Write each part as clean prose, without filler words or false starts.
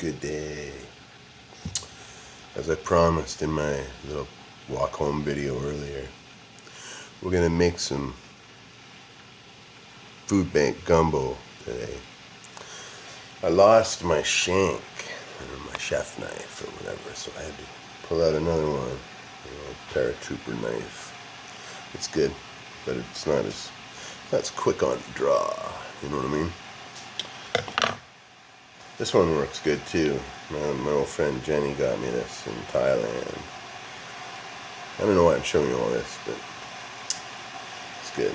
good day. As I promised in my little walk home video earlier, we're gonna make some food bank gumbo today. I lost my shank, or my chef knife or whatever, so I had to pull out another one, a paratrooper knife. It's good, but it's not as quick on draw, you know what I mean? This one works good too. My old friend Jenny got me this in Thailand. I don't know why I'm showing you all this, but it's good.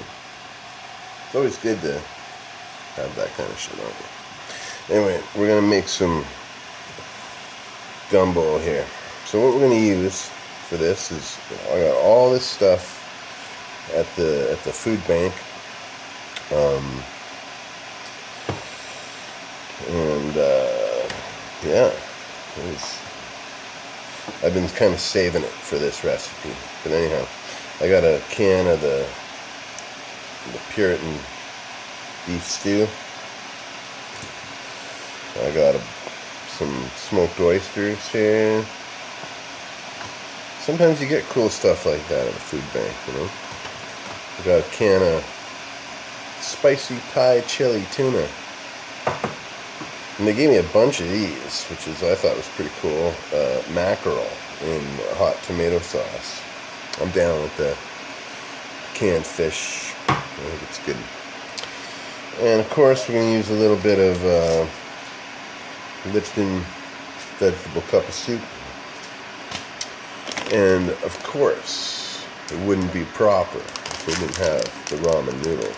It's always good to have that kind of shit on you. Anyway, we're gonna make some gumbo here. So what we're gonna use for this is, I got all this stuff at the food bank. Yeah, I've been kind of saving it for this recipe. But anyhow, I got a can of the Puritan beef stew. I got some smoked oysters here. Sometimes you get cool stuff like that at a food bank, you know. I got a can of spicy Thai chili tuna. And they gave me a bunch of these, which I thought was pretty cool. Mackerel in hot tomato sauce. I'm down with the canned fish. I think it's good. And of course, we're going to use a little bit of Lipton vegetable cup of soup. And of course, it wouldn't be proper if we didn't have the ramen noodles.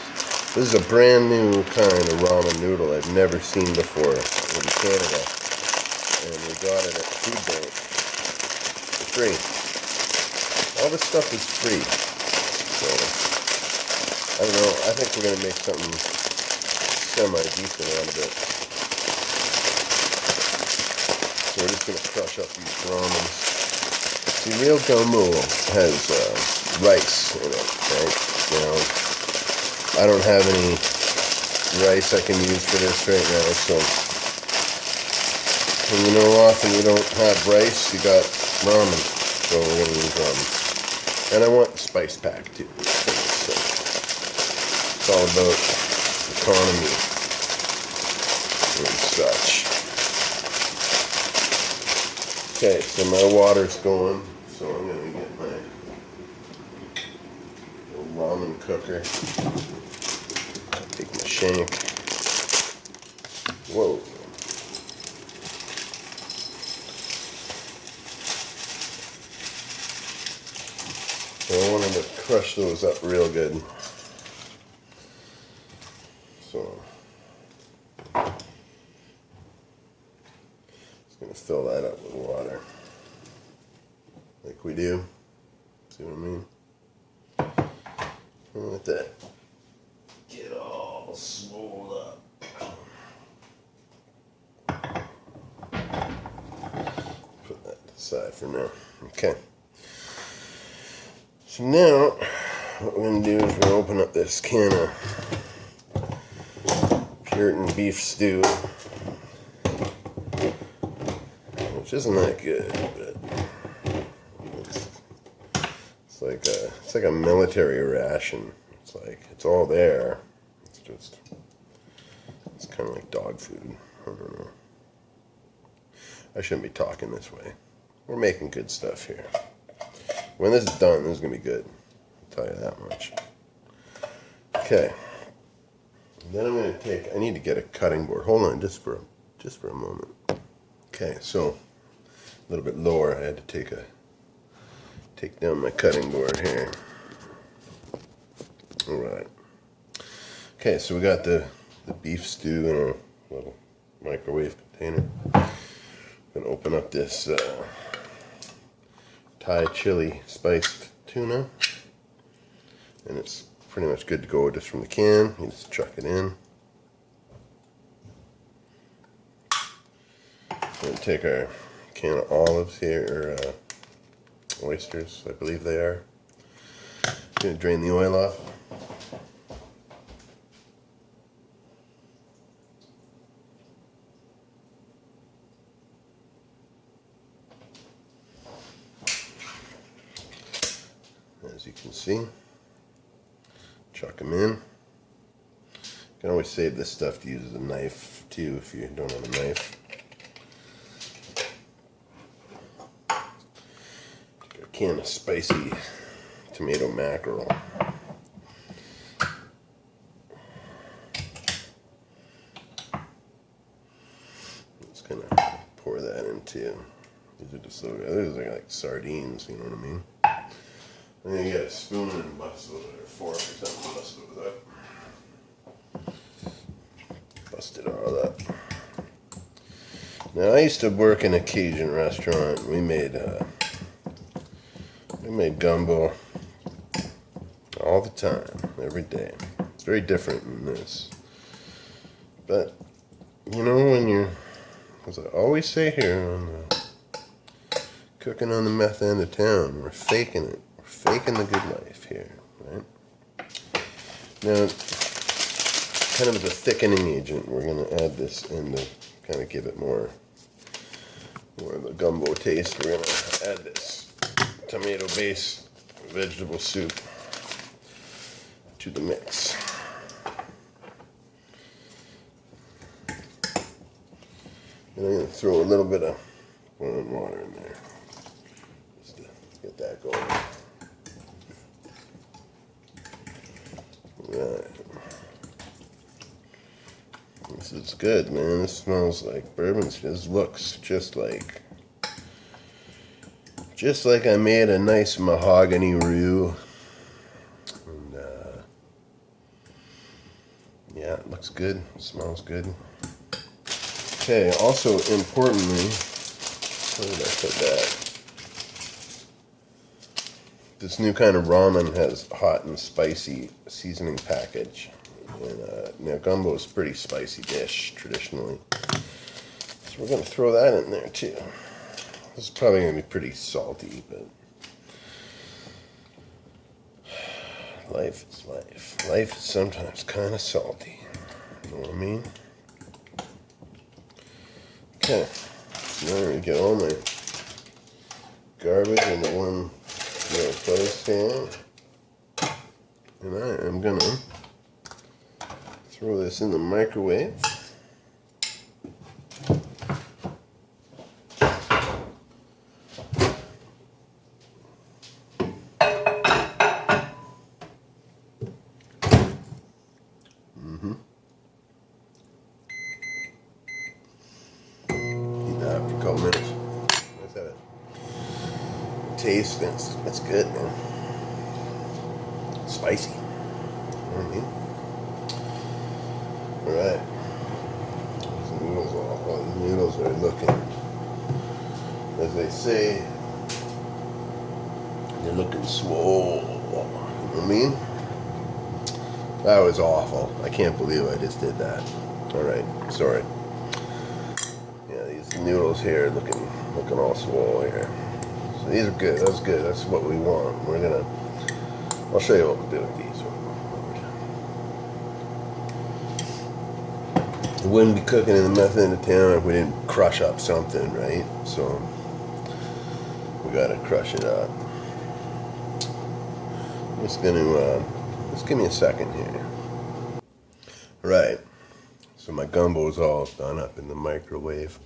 This is a brand new kind of ramen noodle I've never seen before in Canada, and we got it at the food bank for free. All this stuff is free, so I don't know. I think we're gonna make something semi-decent out of it. So we're just gonna crush up these ramens. See, real gumbo has rice in it, right? You know. I don't have any rice I can use for this right now, so and you know, often you don't have rice, you got ramen, so we're going to use ramen. And I want the spice pack too, so it's all about economy and such. Okay, so my water's going, so I'm going to get my little ramen cooker. Take my shank. Whoa. So I wanted to crush those up real good. So just gonna fill that up with water. Like we do. See what I mean? And let that get all swole up. Put that to the side for now. Okay. So now, what we're going to do is we're going to open up this can of Puritan beef stew. Which isn't that good, but it's like a military ration. It's all there. It's kind of like dog food. I don't know. I shouldn't be talking this way. We're making good stuff here. When this is done, this is going to be good. I'll tell you that much. Okay. Then I'm going to I need to get a cutting board. Hold on just for a moment. Okay, so a little bit lower, I had to take down my cutting board here. Alright. Okay, so we got the beef stew in a little microwave container. I'm going to open up this Thai chili spiced tuna. And it's pretty much good to go just from the can. You just chuck it in. We're going to take our can of olives here, or oysters, I believe they are. Going to drain the oil off. You see? Chuck them in. You can always save this stuff to use as a knife too if you don't have a knife. Got a can of spicy tomato mackerel. Just gonna pour that into. These are just like sardines, you know what I mean? And then you get a spoon and bust with it, or fork or something, bust it with that. Bust it all up. Now I used to work in a Cajun restaurant. We made gumbo all the time, every day. It's very different than this. But you know, when you're, as I always say here on the cooking on the meth end of town, we're faking it. We're faking the good life here, right? Now, kind of as a thickening agent, we're going to add this in to kind of give it more of the gumbo taste. We're going to add this tomato-based vegetable soup to the mix. And I'm going to throw a little bit of boiling water in there. Get that going. Right. This is good, man. This smells like bourbon. This looks just like I made a nice mahogany roux. And yeah, it looks good. It smells good. Okay, also importantly, where did I put that? This new kind of ramen has hot and spicy seasoning package. And now gumbo is a pretty spicy dish traditionally. So we're going to throw that in there too. This is probably going to be pretty salty, but life is life. Life is sometimes kind of salty. You know what I mean? Okay, so now I'm going to get all my garbage into one little place here. And I am going to throw this in the microwave. Heat that up for a couple minutes. Let's have it. Taste, that's good, man. Spicy. You know what I mean? Alright. These noodles the noodles are looking, as they say, they're looking swole. You know what I mean? That was awful. I can't believe I just did that. Alright, sorry. Yeah, these noodles here looking all swole here. So these are good. That's good. That's what we want. I'll show you what we'll do with these. We wouldn't be cooking in the meth end of town if we didn't crush up something, right? So we gotta crush it up. I'm just gonna just give me a second here. Right. So my gumbo's all done up in the microwave.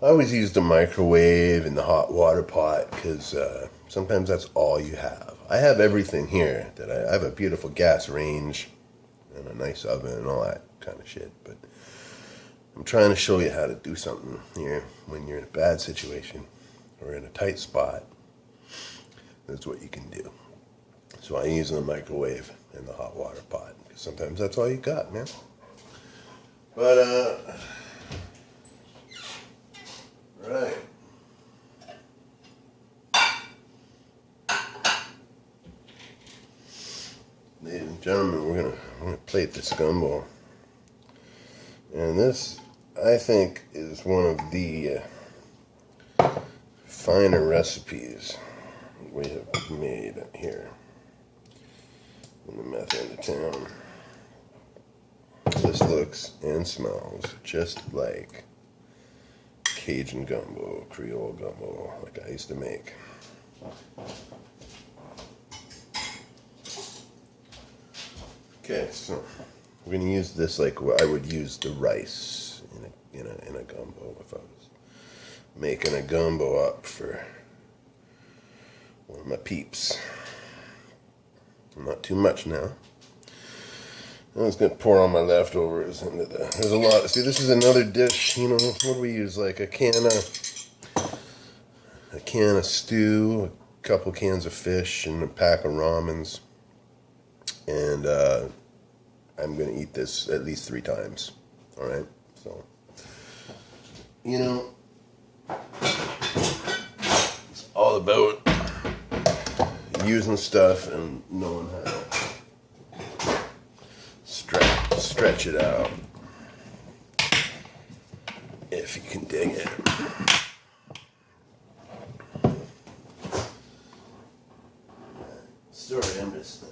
I always use the microwave and the hot water pot because sometimes that's all you have. I have everything here. I have a beautiful gas range and a nice oven and all that kind of shit. But I'm trying to show you how to do something here when you're in a bad situation or in a tight spot. That's what you can do. So I use the microwave and the hot water pot because sometimes that's all you got, man. But right. Ladies and gentlemen, we're gonna plate this gumbo. And this, I think, is one of the finer recipes we have made here in the meth end of town. This looks and smells just like Cajun gumbo, Creole gumbo, like I used to make. Okay, so we're gonna use this like I would use the rice in a gumbo if I was making a gumbo up for one of my peeps. Not too much now. I was gonna pour all my leftovers into the. There's a lot. See, this is another dish. You know, what do we use? Like a can of stew, a couple cans of fish, and a pack of ramens. And I'm gonna eat this at least 3 times. All right. So, you know, it's all about using stuff and knowing how to stretch it out, if you can dig it. Sorry, I'm just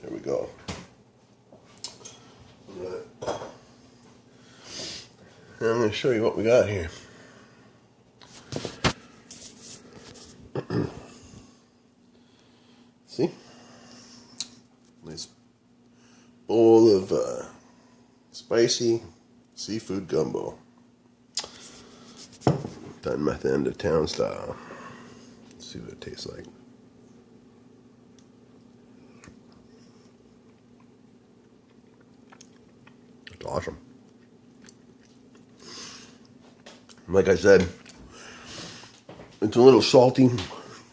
there we go. Right. And I'm going to show you what we got here. See? Nice bowl of spicy seafood gumbo. Done METH end of town style. Let's see what it tastes like. It's awesome. Like I said, it's a little salty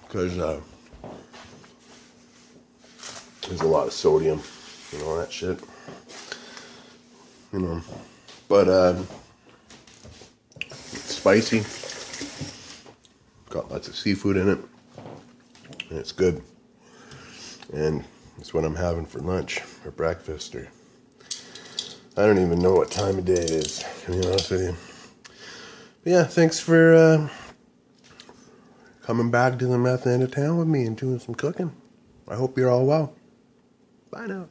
because there's a lot of sodium and all that shit, you know. But it's spicy. Got lots of seafood in it, and it's good. And it's what I'm having for lunch or breakfast, or I don't even know what time of day it is, to be honest with you. But yeah, thanks for coming back to the METH end of town with me and doing some cooking. I hope you're all well. Bye now.